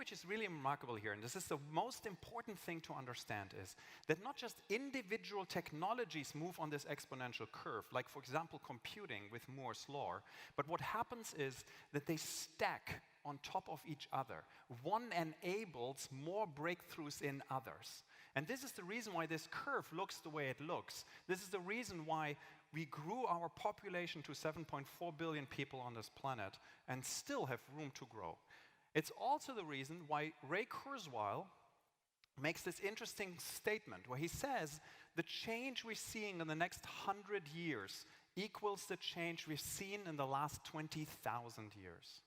which is really remarkable here, and this is the most important thing to understand, is that not just individual technologies move on this exponential curve, like, for example, computing with Moore's law, but what happens is that they stack on top of each other. One enables more breakthroughs in others. And this is the reason why this curve looks the way it looks. This is the reason why we grew our population to 7.4 billion people on this planet and still have room to grow. It's also the reason why Ray Kurzweil makes this interesting statement where he says the change we're seeing in the next 100 years equals the change we've seen in the last 20,000 years.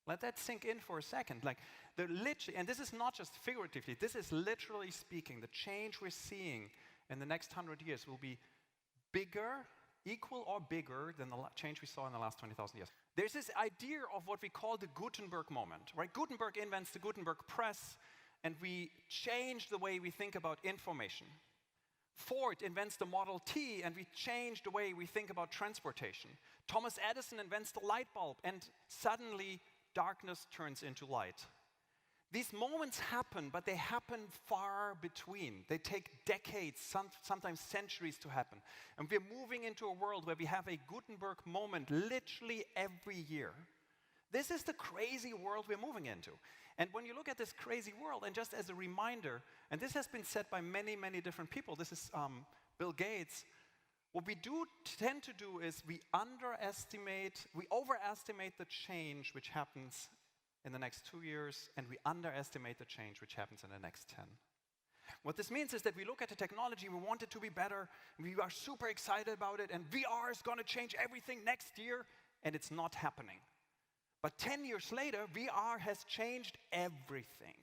Let that sink in for a second. Like, and this is not just figuratively, this is literally speaking. The change we're seeing in the next 100 years will be bigger, equal or bigger than the change we saw in the last 20,000 years. There's this idea of what we call the Gutenberg moment, right? Gutenberg invents the Gutenberg press, and we change the way we think about information. Ford invents the Model T, and we change the way we think about transportation. Thomas Edison invents the light bulb, and suddenly darkness turns into light. These moments happen, but they happen far between. They take decades, sometimes centuries to happen. And we're moving into a world where we have a Gutenberg moment literally every year. This is the crazy world we're moving into. And when you look at this crazy world, and just as a reminder, and this has been said by many, many different people, this is Bill Gates, what we tend to do is we overestimate the change which happens in the next 2 years, and we underestimate the change which happens in the next 10. What this means is that we look at the technology, we want it to be better, we are super excited about it, and VR is going to change everything next year, and it's not happening. But 10 years later, VR has changed everything.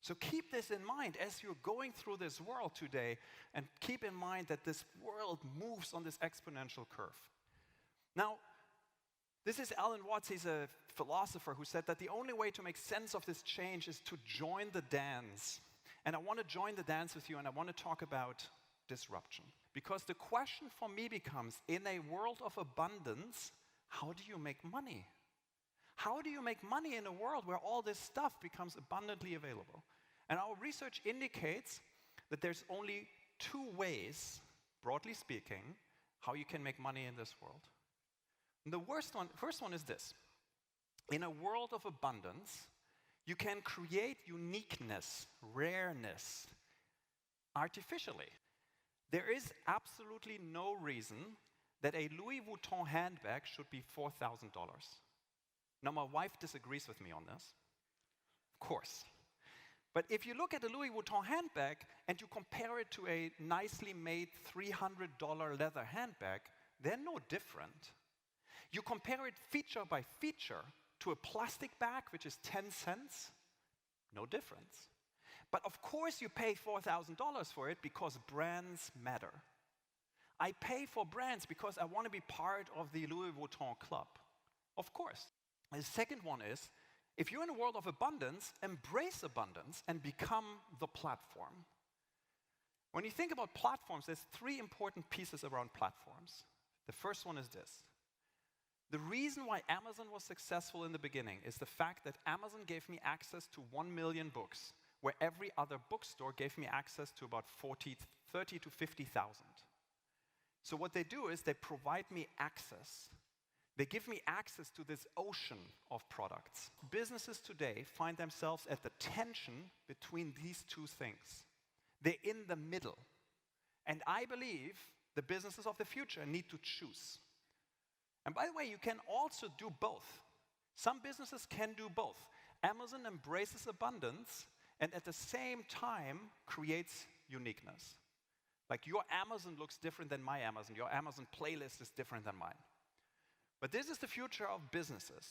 So keep this in mind as you're going through this world today, and keep in mind that this world moves on this exponential curve. Now, this is Alan Watts. He's a philosopher who said that the only way to make sense of this change is to join the dance. And I want to join the dance with you, and I want to talk about disruption. Because the question for me becomes, in a world of abundance, how do you make money? How do you make money in a world where all this stuff becomes abundantly available? And our research indicates that there's only 2 ways, broadly speaking, how you can make money in this world. And the first one is this. In a world of abundance, you can create uniqueness, rareness, artificially. There is absolutely no reason that a Louis Vuitton handbag should be $4,000. Now, my wife disagrees with me on this, of course. But if you look at a Louis Vuitton handbag and you compare it to a nicely made $300 leather handbag, they're no different. You compare it feature by feature to a plastic bag, which is 10 cents, no difference. But of course you pay $4,000 for it because brands matter. I pay for brands because I want to be part of the Louis Vuitton club, of course. The second one is, if you're in a world of abundance, embrace abundance and become the platform. When you think about platforms, there's 3 important pieces around platforms. The first one is this. The reason why Amazon was successful in the beginning is the fact that Amazon gave me access to 1 million books, where every other bookstore gave me access to about 30 to 50,000. So what they do is they provide me access. They give me access to this ocean of products. Businesses today find themselves at the tension between these 2 things. They're in the middle. And I believe the businesses of the future need to choose. And by the way, you can also do both. Some businesses can do both. Amazon embraces abundance and at the same time creates uniqueness. Like, your Amazon looks different than my Amazon. Your Amazon playlist is different than mine. But this is the future of businesses.